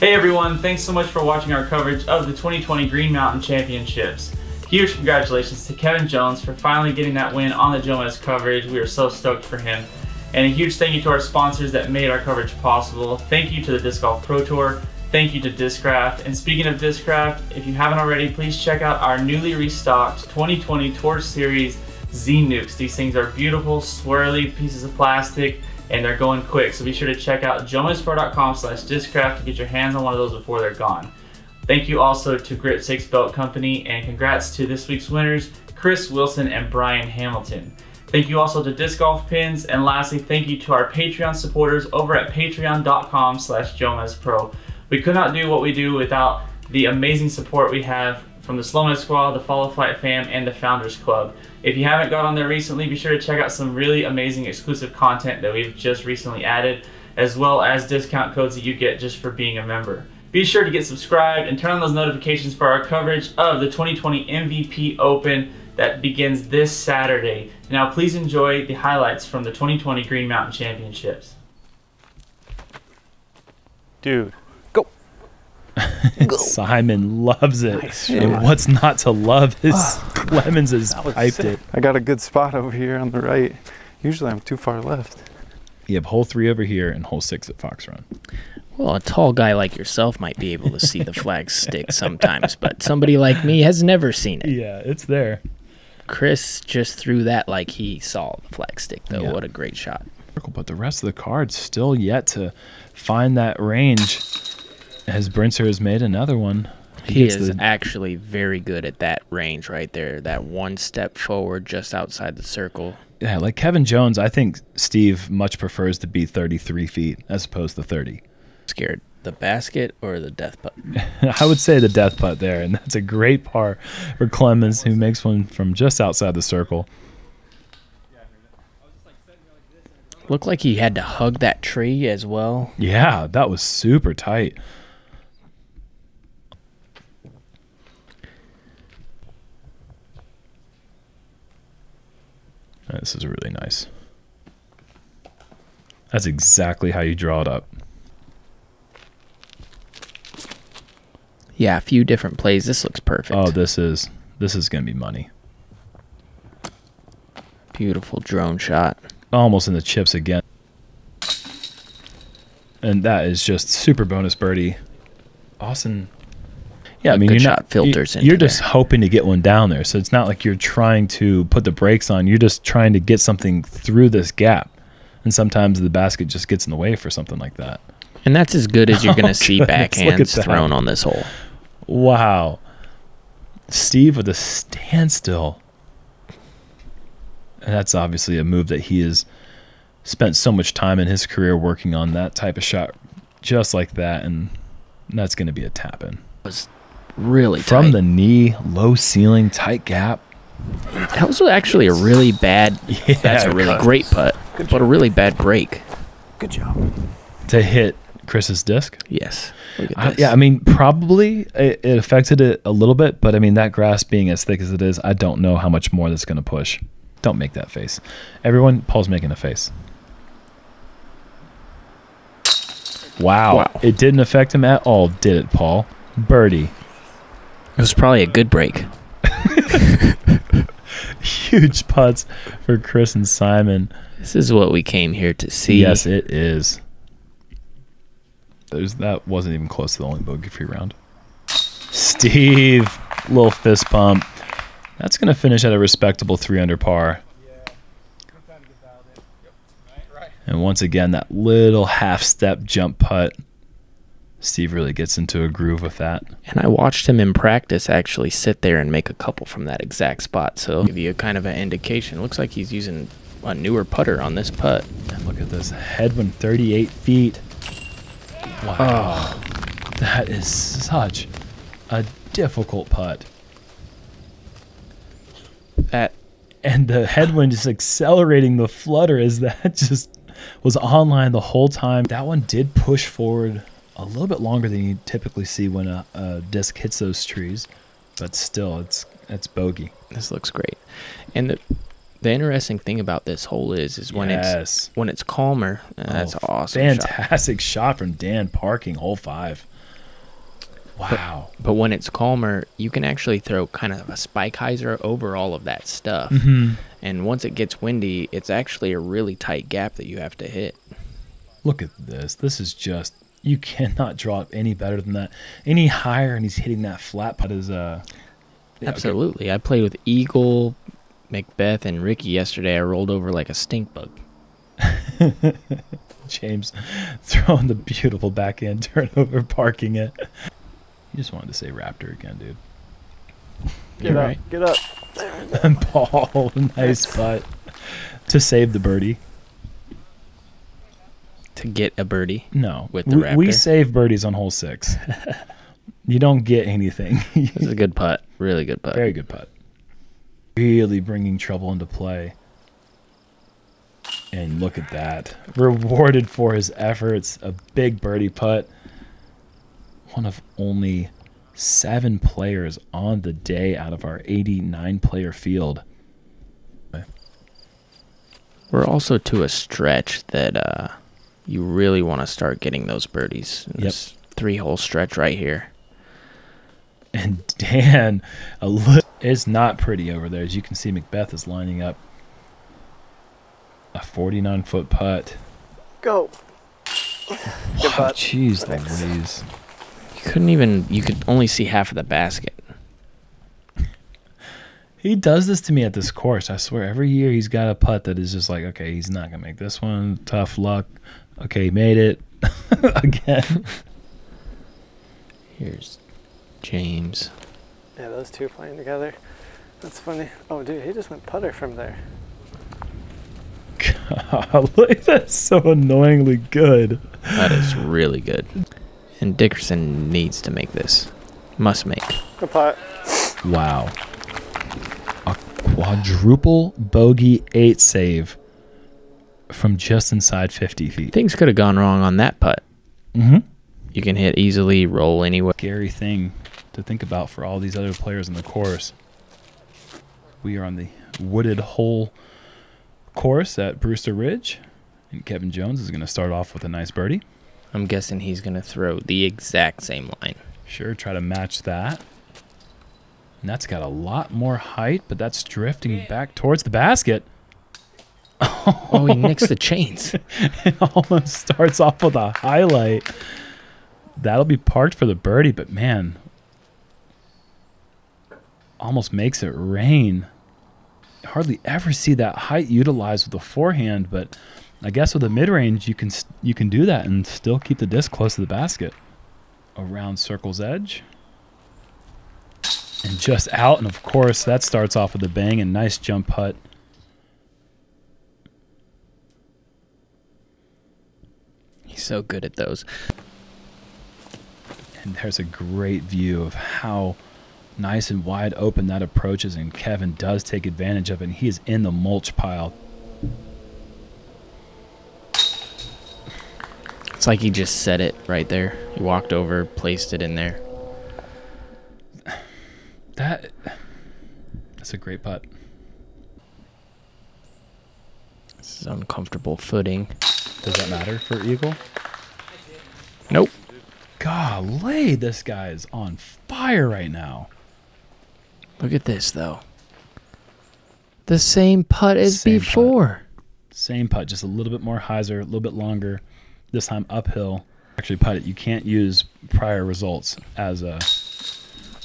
Hey everyone, thanks so much for watching our coverage of the 2020 Green Mountain Championships. Huge congratulations to Kevin Jones for finally getting that win on the Jomez coverage. We are so stoked for him. And a huge thank you to our sponsors that made our coverage possible. Thank you to the Disc Golf Pro Tour. Thank you to Discraft. And speaking of Discraft, if you haven't already, please check out our newly restocked 2020 Tour Series Z-Nukes. These things are beautiful, swirly pieces of plastic, and they're going quick. So be sure to check out JomezPro.com/Discraft to get your hands on one of those before they're gone. Thank you also to Grip 6 Belt Company, and congrats to this week's winners, Chris Wilson and Brian Hamilton. Thank you also to Disc Golf Pins, and lastly, thank you to our Patreon supporters over at patreon.com/JomezPro. We could not do what we do without the amazing support we have from the Slow Mo Squad, the Follow Flight fam, and the Founders Club. If you haven't got on there recently, be sure to check out some really amazing exclusive content that we've just recently added, as well as discount codes that you get just for being a member. Be sure to get subscribed and turn on those notifications for our coverage of the 2020 MVP Open that begins this Saturday. Now please enjoy the highlights from the 2020 Green Mountain Championships. Dude. Simon loves it. Nice and what's not to love is Clemons has piped it. I got a good spot over here on the right. Usually I'm too far left. You have hole 3 over here and hole 6 at Fox Run. Well, a tall guy like yourself might be able to see the flag stick sometimes, but somebody like me has never seen it. Yeah, it's there. Chris just threw that like he saw the flag stick, though. Yeah. What a great shot. But the rest of the cards still yet to find that range, as Brinster has made another one. He is actually very good at that range right there, that one step forward just outside the circle. Yeah, like Kevin Jones, I think Steve much prefers to be 33 feet as opposed to 30. Scared. The basket or the death putt? I would say the death putt there, and that's a great par for Clemons, who makes one from just outside the circle. Looked like he had to hug that tree as well. Yeah, that was super tight. This is really nice. That's exactly how you draw it up. Yeah, a few different plays. This looks perfect. Oh, this is going to be money. Beautiful drone shot. Almost in the chips again. And that is just super bonus birdie. Austin. Yeah, I mean, you're just hoping to get one down there. So it's not like you're trying to put the brakes on. You're just trying to get something through this gap. And sometimes the basket just gets in the way for something like that. And that's as good as you're going to see backhands thrown on this hole. Wow. Steve with a standstill. And that's obviously a move that he has spent so much time in his career working on, that type of shot just like that. And that's going to be a tap-in. Really from tight. The knee, low ceiling, tight gap. That was actually a really bad. Yeah, that's a really great putt, but a really bad break. Good job. To hit Chris's disc? Yes. Yeah, I mean, probably it affected it a little bit, but I mean, that grass being as thick as it is, I don't know how much more that's going to push. Don't make that face. Everyone, Paul's making a face. Wow. It didn't affect him at all, did it, Paul? Birdie. It was probably a good break. Huge putts for Chris and Simon. This is what we came here to see. Yes, it is. That wasn't even close to the only bogey-free round. Steve, little fist pump. That's going to finish at a respectable 3 under par. And once again, that little half-step jump putt. Steve really gets into a groove with that. And I watched him in practice actually sit there and make a couple from that exact spot. So give you a kind of an indication. Looks like he's using a newer putter on this putt. And look at this headwind, 38 feet. Wow. Oh, that is such a difficult putt. And the headwind is accelerating the flutter as that just was online the whole time. That one did push forward a little bit longer than you typically see when a disc hits those trees, but still, it's bogey. This looks great. And the interesting thing about this hole is when it's calmer. That's awesome. Fantastic shot from Dan Parking, hole 5. Wow. But when it's calmer, you can actually throw kind of a spike hyzer over all of that stuff. And once it gets windy, it's actually a really tight gap that you have to hit. Look at this. This is just, you cannot draw it any better than that. Any higher, and he's hitting that flat putt is Absolutely. Okay. I played with Eagle, McBeth, and Ricky yesterday. I rolled over like a stink bug. James throwing the beautiful backhand turnover, parking it. You just wanted to say Raptor again, dude. Get up. Right. Get up. And Paul, nice putt to save the birdie. To get a birdie? No. With the Raptor? We save birdies on hole 6. You don't get anything. It's a good putt. Really good putt. Very good putt. Really bringing trouble into play. And look at that. Rewarded for his efforts. A big birdie putt. One of only 7 players on the day out of our 89-player field. We're also to a stretch that you really want to start getting those birdies. This 3-hole stretch right here. And Dan, it's not pretty over there. As you can see, McBeth is lining up a 49-foot putt. Go. Wow, jeez Louise. You could only see half of the basket. He does this to me at this course. I swear, every year he's got a putt that is just like, okay, he's not going to make this one. Tough luck. Okay, he made it. Again. Here's James. Yeah, those two playing together. That's funny. Oh, dude, he just went putter from there. God, that's so annoyingly good. That is really good. And Dickerson needs to make this. Must make. Good putt. Wow. A quadruple bogey 8 save from just inside 50 feet. Things could have gone wrong on that putt. You can hit easily, roll anywhere. Scary thing to think about for all these other players in the course. We are on the wooded hole course at Brewster Ridge, and Kevin Jones is going to start off with a nice birdie. I'm guessing he's going to throw the exact same line. Sure, try to match that. And that's got a lot more height, but that's drifting back towards the basket. Oh, he nicks the chains. It almost starts off with a highlight. That'll be parked for the birdie, but man, almost makes it rain. Hardly ever see that height utilized with the forehand, but I guess with the mid-range you can do that and still keep the disc close to the basket. Around circle's edge. And just out, and of course that starts off with a bang and nice jump putt. He's so good at those. And there's a great view of how nice and wide open that approach is, and Kevin does take advantage of it, and he is in the mulch pile. It's like he just set it right there. He walked over, placed it in there. That's a great putt. This is uncomfortable footing. Does that matter for Eagle? Nope. Golly, this guy is on fire right now. Look at this, though. The same putt as before. Same putt, just a little bit more hyzer, a little bit longer. This time uphill. Actually, putt it. You can't use prior results as a...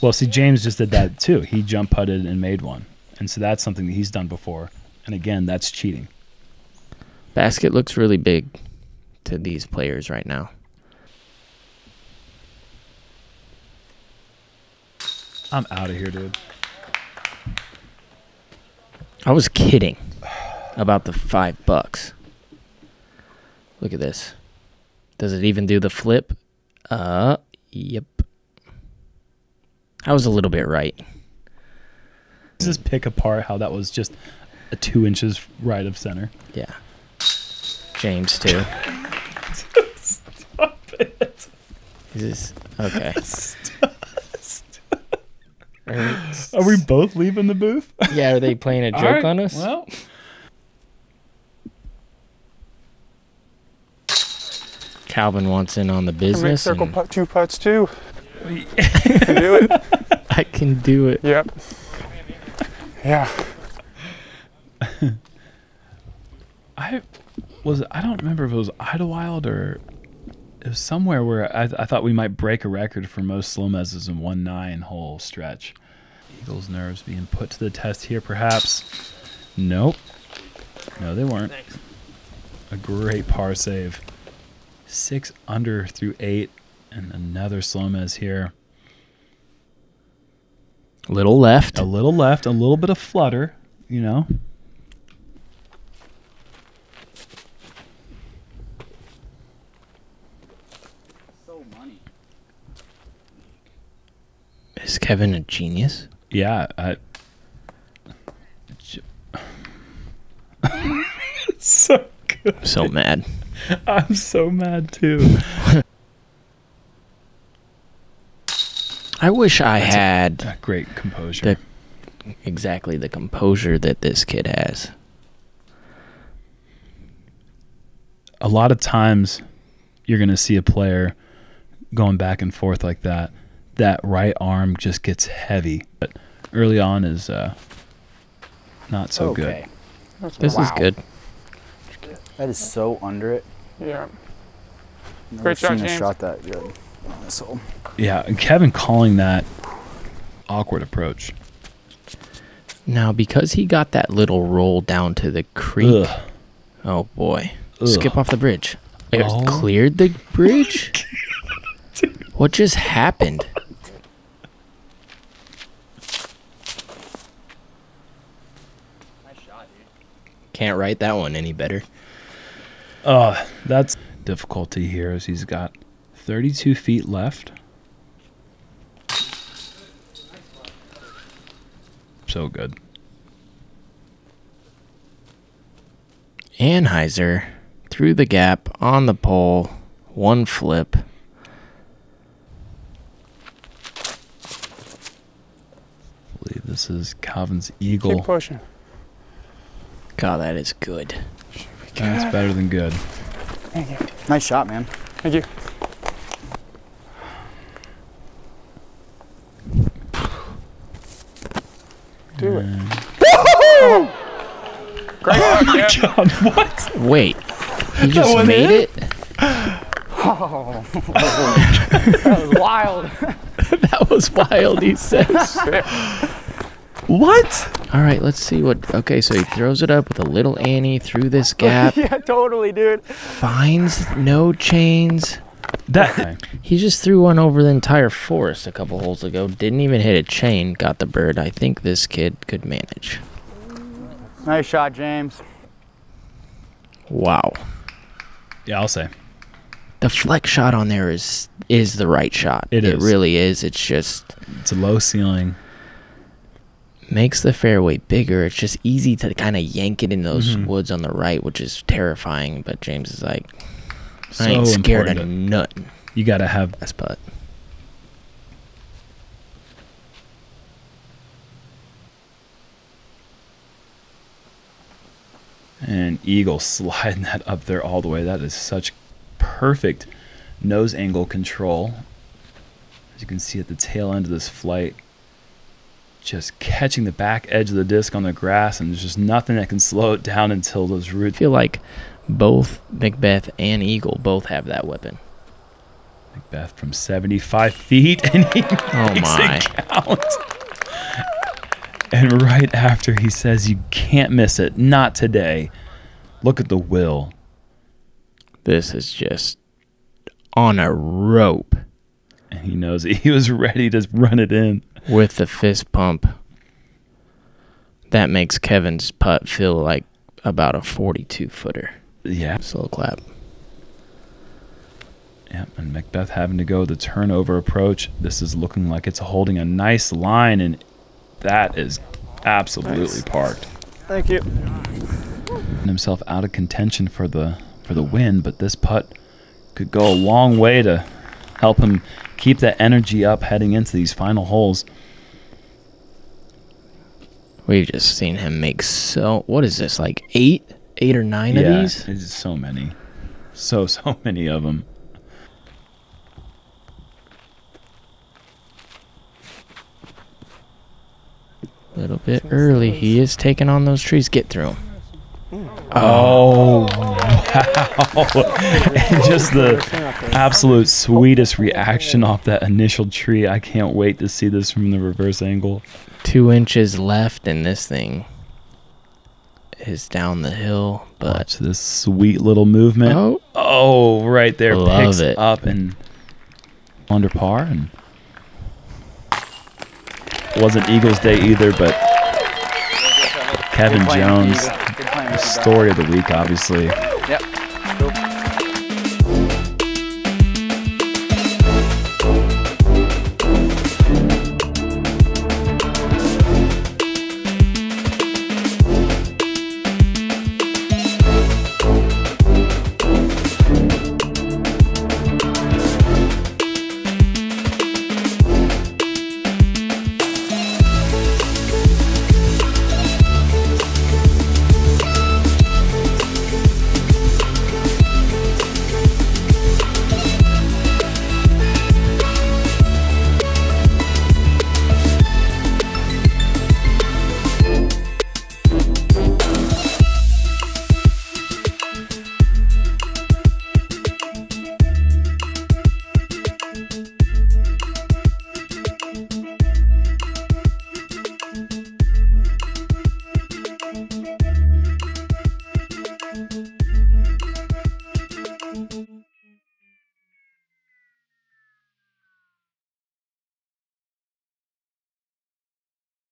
Well, see, James just did that too. He jump putted and made one. And so that's something that he's done before. And again, that's cheating. Basket looks really big to these players right now. I'm out of here, dude. I was kidding about the $5. Look at this. Does it even do the flip? Yep. I was a little bit right. Just pick apart how that was just a 2 inches right of center. Yeah. James, too. Stop it. Is this... Okay. Are we both leaving the booth? Yeah, are they playing a joke on us? Well... Calvin wants in on the business. Circle putt, 2 putts too. You can do it. I can do it. Yep. Yeah. I don't remember if it was Idlewild or it was somewhere where I thought we might break a record for most slow mezzes in 1 9-hole stretch. Eagles' nerves being put to the test here, perhaps. Nope. No, they weren't. Thanks. A great par save. 6 under through 8, and another slow mezz here. Little left. A little left, a little bit of flutter, you know. Is Kevin a genius? Yeah. It's so good. I'm so mad. I'm so mad too. I wish I had a great composure. Exactly the composure that this kid has. A lot of times you're going to see a player going back and forth like that. That right arm just gets heavy. But early on is not so good. This is good. That is so under it. Yeah. Never Great shot, seen a James. shot that good on this hole. Yeah, and Kevin calling that awkward approach. Now, because he got that little roll down to the creek. Ugh. Oh, boy. Ugh. Skip off the bridge. It Oh. cleared the bridge? What just happened? Can't write that one any better. That's difficulty here as he's got 32 feet left. So good. Anheuser through the gap on the pole. One flip. I believe this is Calvin's eagle. Keep pushing. God, that is good. That's better than good. Thank you. Nice shot, man. Thank you. Do it. Great. Oh my God! What? Wait. He just made it? Oh. That was wild. That was wild, he says. What? All right, let's see what... Okay, so he throws it up with a little Annie through this gap. Yeah, totally, dude. Finds no chains. That He just threw one over the entire forest a couple holes ago. Didn't even hit a chain. Got the bird. I think this kid could manage. Nice shot, James. Wow. Yeah, I'll say. The flex shot on there is the right shot. It is. It really is. It's just... It's a low ceiling. Makes the fairway bigger. It's just easy to kind of yank it in those woods on the right, which is terrifying. But James is like, I ain't scared of nothing. You got to have... That's putt. And eagle sliding that up there all the way. That is such perfect nose angle control. As you can see at the tail end of this flight. Just catching the back edge of the disc on the grass, and there's just nothing that can slow it down until those I roots. feel like both McBeth and Eagle both have that weapon. McBeth from 75 feet, and he makes it count. And right after he says, you can't miss it, not today. Look at the will. This is just on a rope. And he knows he was ready to run it in. With the fist pump. That makes Kevin's putt feel like about a 42-footer. Yeah. Slow clap. Yep, and McBeth having to go the turnover approach. This is looking like it's holding a nice line, and that is absolutely parked. Thank you. And himself out of contention for the win, but this putt could go a long way to help him keep that energy up heading into these final holes. We've just seen him make what is this, like 8 or 9 of these? Yeah, it's so many. So many of them. little bit early. He is taking on those trees. Get through them. Oh, wow. And just the absolute sweetest reaction off that initial tree. I can't wait to see this from the reverse angle. 2 inches left, and this thing is down the hill. But watch this sweet little movement. Oh, right there. Love Picks it. up and under par. And wasn't Eagles Day either, but Kevin Jones, story of the week, obviously.